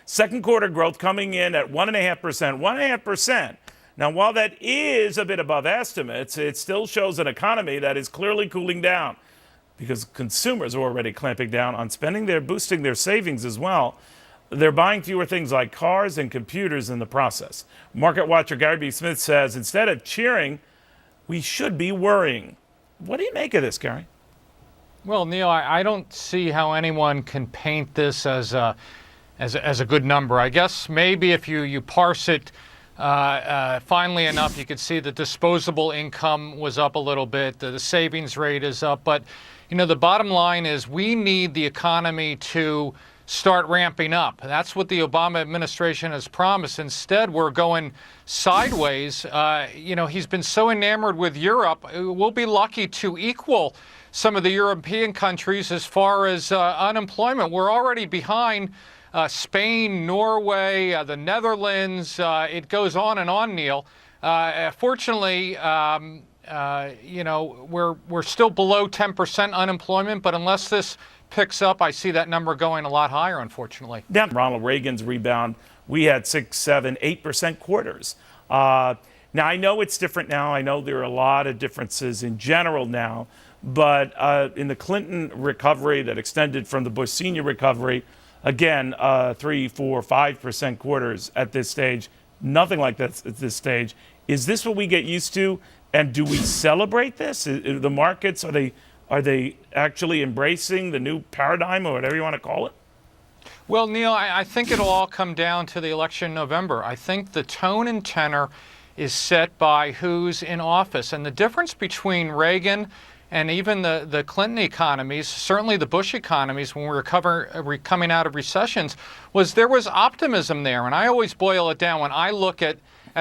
Second quarter growth coming in at 1.5%. 1.5%. Now, while that is a bit above estimates, it still shows an economy that is clearly cooling down because consumers are already clamping down on spending. They're boosting their savings as well. They're buying fewer things like cars and computers in the process. Market watcher Gary B. Smith says instead of cheering, we should be worrying. What do you make of this, Gary? Well, Neil, I don't see how anyone can paint this as a good number. I guess maybe if you parse it finely enough, you could see the disposable income was up a little bit. The savings rate is up. But, the bottom line is we need the economy to start ramping up. That's what the Obama administration has promised. Instead, we're going sideways. He's been so enamored with Europe. We'll be lucky to equal some of the European countries as far as unemployment. We're already behind Spain, Norway, the Netherlands. It goes on and on, Neil. Fortunately, we're still below 10% unemployment, but unless this picks up, I see that number going a lot higher, unfortunately. Down Ronald Reagan's rebound, we had 6, 7, 8% quarters. Now, I know it's different now. I know there are a lot of differences in general now. But in the Clinton recovery that extended from the Bush Senior recovery, again, 3, 4, 5% quarters at this stage. Nothing like that at this stage. Is this what we get used to? And do we celebrate this? The markets, are they actually embracing the new paradigm or whatever you want to call it? Well, Neil, I think it'll all come down to the election in November. I think the tone and tenor is set by who's in office. And the difference between Reagan and even the Clinton economies, certainly the Bush economies, when we were coming out of recessions, was there was optimism there. And I always boil it down when I look at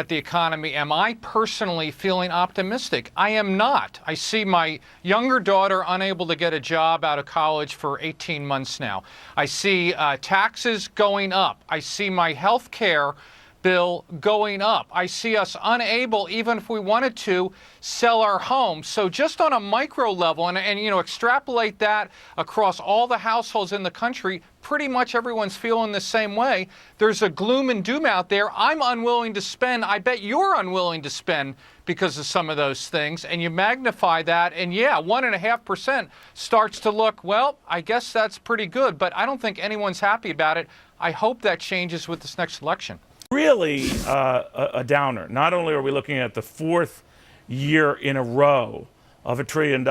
the economy. Am I personally feeling optimistic? I am not. I see my younger daughter unable to get a job out of college for 18 months now. I see taxes going up. I see my health care bill going up. I see us unable, even if we wanted to, sell our home. So just on a micro level, and extrapolate that across all the households in the country, pretty much everyone's feeling the same way. There's a gloom and doom out there. I'm unwilling to spend. I bet you're unwilling to spend because of some of those things. And you magnify that, and 1.5% starts to look, well, I guess that's pretty good. But I don't think anyone's happy about it. I hope that changes with this next election. Really a downer. Not only are we looking at the fourth year in a row of $1 trillion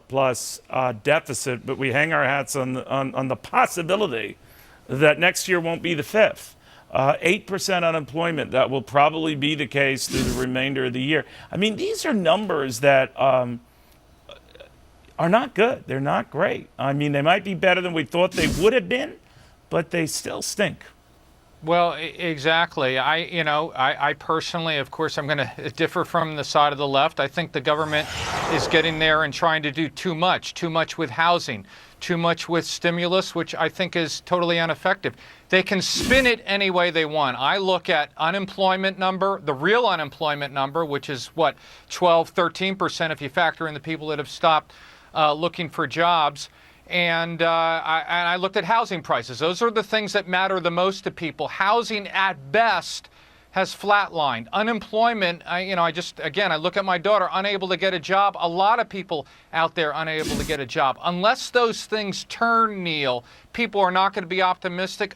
plus deficit, but we hang our hats on the possibility that next year won't be the fifth. 8% unemployment, that will probably be the case through the remainder of the year. I mean, these are numbers that are not good. They're not great. I mean, they might be better than we thought they would have been, but they still stink. Well, exactly. I personally, of course, I'm going to differ from the side of the left. I think the government is getting there and trying to do too much with housing, too much with stimulus, which I think is totally ineffective. They can spin it any way they want. I look at unemployment number, the real unemployment number, which is 12, 13% if you factor in the people that have stopped looking for jobs. And I looked at housing prices. Those are the things that matter the most to people. Housing, at best, has flatlined. Unemployment, I look at my daughter, unable to get a job. A lot of people out there unable to get a job. Unless those things turn, Neil, people are not going to be optimistic.